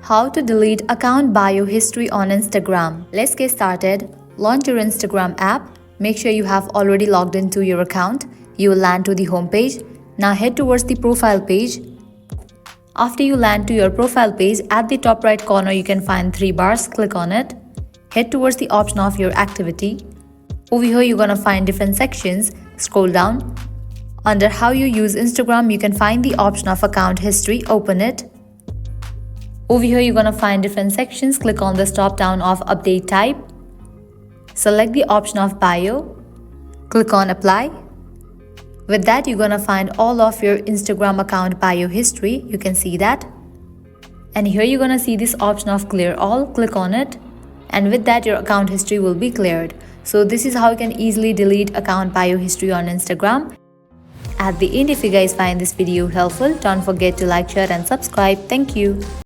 How to delete account bio history on Instagram. Let's get started. Launch your Instagram app. Make sure you have already logged into your account. You will land to the home page. Now head towards the profile page. After you land to your profile page, at the top right corner you can find 3 bars. Click on it. Head towards the option of your activity. Over here you're gonna find different sections. Scroll down. Under how you use Instagram, you can find the option of account history. Open it. Over here you're gonna find different sections. Click on this drop down of update type. Select the option of bio. Click on apply. With that you're gonna find all of your Instagram account bio history. You can see that. And here you're gonna see this option of clear all. Click on it. And with that your account history will be cleared. So this is how you can easily delete account bio history on Instagram. At the end, if you guys find this video helpful, don't forget to like, share and subscribe. Thank you.